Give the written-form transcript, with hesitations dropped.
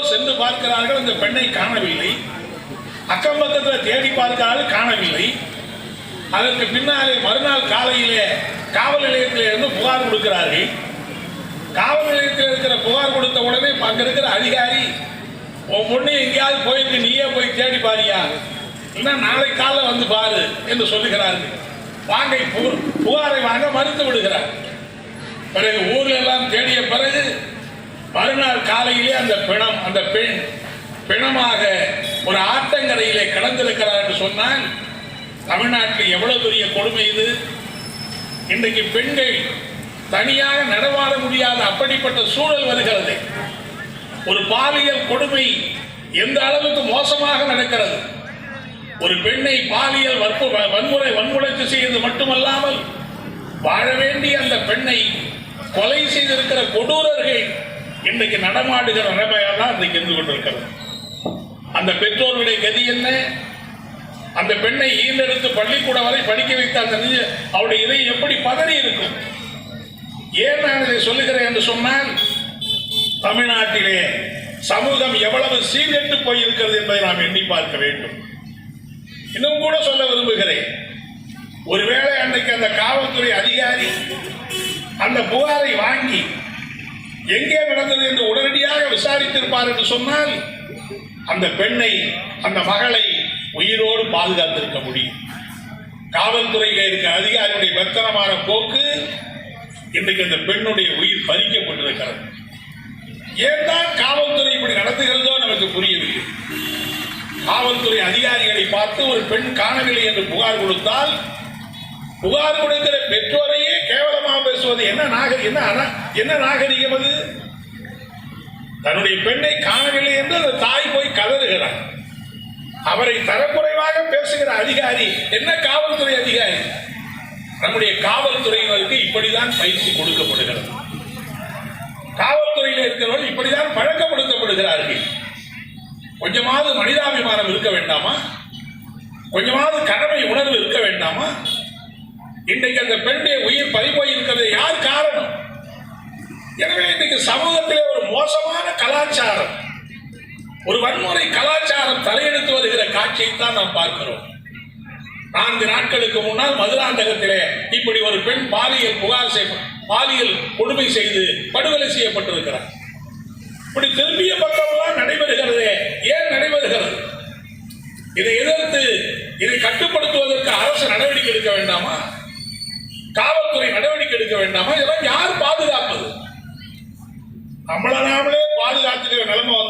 பெற்றோர் சென்று பார்க்கிறார்கள், அந்த பெண்ணை காணவில்லை. அக்கம் பக்கத்தில் தேடி பார்க்கிறார்கள், காணவில்லை. அதற்கு பின்னாலே மறுநாள் காலையிலே காவல் நிலையத்தில் இருந்து புகார் கொடுக்கிறார்கள். காவல் நிலையத்தில் இருக்கிற புகார் கொடுத்த உடனே அங்க இருக்கிற அதிகாரி, உன் பொண்ணு எங்கேயாவது போயிருக்கு, நீயே போய் தேடி பாரியா, இல்லைன்னா நாளை காலைல வந்து பாரு என்று சொல்லுகிறார்கள். வாங்க புகாரை வாங்க மறுத்து விடுகிறார். பிறகு ஊர்ல எல்லாம் தேடிய பிறகு மறுநாள் காலையிலே அந்த பெண் பிணமாக ஒரு ஆற்றங்கரையிலே கிடந்திருக்கிறார் என்று சொன்னால் தமிழ்நாட்டில் எவ்வளவு பெரிய கொடுமை இது! இன்றைக்கு பெண்கள் தனியாக நடமாட முடியாத அப்படிப்பட்ட சூழல் வருகிறது. ஒரு பாலியல் கொடுமை எந்த அளவுக்கு மோசமாக நடக்கிறது! ஒரு பெண்ணை பாலியல் வன்முறை செய்வது மட்டுமல்லாமல் வாழ வேண்டிய அந்த பெண்ணை கொலை செய்திருக்கிற கொடூரர்கள் இன்றைக்கு நடமாடுகிற நிலைமையால் இன்றைக்கு இருந்து கொண்டிருக்கிறது. அந்த பெற்றோருடைய கதி என்ன? அந்த பெண்ணை ஈண்டெடுத்து பள்ளிக்கூடம் வரை படிக்க வைத்த அந்த அவருடைய இதை எப்படி பதறி இருக்கும்? ஏன் நான் இதை சொல்லுகிறேன் என்று சொன்னால், தமிழ்நாட்டிலே சமூகம் எவ்வளவு சீர்கெட்டு போயிருக்கிறது என்பதை நாம் எண்ணி பார்க்க வேண்டும். இன்னும் கூட சொல்ல விரும்புகிறேன், ஒருவேளை அன்றைக்கு அந்த காவல்துறை அதிகாரி அந்த புகாரை வாங்கி எங்கே நடந்தது என்று உடனடியாக விசாரித்திருப்பார் என்று சொன்னால் அந்த பெண்ணை, அந்த மகளை உயிரோடு பாதுகாத்திருக்க முடியும். காவல்துறையில் இருக்கிற அதிகாரியுடைய மெத்தனமான போக்கு இன்றைக்கு அந்த பெண்ணுடைய உயிர் பறிக்கப்பட்டிருக்கிறது. ஏன்தான் காவல்துறை இப்படி நடத்துகிறதோ நமக்கு புரியவில்லை. காவல்துறை அதிகாரிகளை பார்த்து ஒரு பெண் காணவில்லை என்று புகார் கொடுத்தால் புகார் கொடுக்கிற பெற்றோரையே கேவலமாக பேசுவது என்ன நாகரிகம் அது? தன்னுடைய பெண்ணை காணவில்லை என்று அந்த தாய் போய் கதறுகிறார். அவரை தரக்குறைவாக பேசுகிற அதிகாரி என்ன காவல்துறை அதிகாரி? நம்முடைய காவல்துறையினருக்கு இப்படிதான் பயிற்சி கொடுக்கப்படுகிறது. காவல்துறையில் இருக்கிறவர்கள் இப்படிதான் பழக்கப்படுத்தப்படுகிறார்கள். கொஞ்சமாவது மனிதாபிமானம் இருக்க வேண்டாமா? கொஞ்சமாவது கடமை உணர்வு இருக்க வேண்டாமா? இன்றைக்கு அந்த பெண்ணுடைய உயிர் பறிபோய் இருக்கிறது யார் காரணம்? எனவே இன்றைக்கு சமூகத்திலே ஒரு மோசமான கலாச்சாரம், ஒரு வன்முறை கலாச்சாரம் தலையெடுத்து வருகிற காட்சியை தான் நாம் பார்க்கிறோம். 4 நாட்களுக்கு முன்னால் மதுராந்தகத்திலே இப்படி ஒரு பெண் பாலியல் கொடுமை செய்து படுகொலை செய்யப்பட்டிருக்கிறார். இப்படி திரும்பிய பக்கமெல்லாம் நடைபெறுகிறது. ஏன் நடைபெறுகிறது? இதை எதிர்த்து இதை கட்டுப்படுத்துவதற்கு அரசு நடவடிக்கை எடுக்க வேண்டாமா? காவல்துறை நடவடிக்கை எடுக்க வேண்டாமா? இதெல்லாம் யார் பாதுகாப்பது? நம்மள நாமளே பாதுகாத்துக்கிற நிலைமை வந்து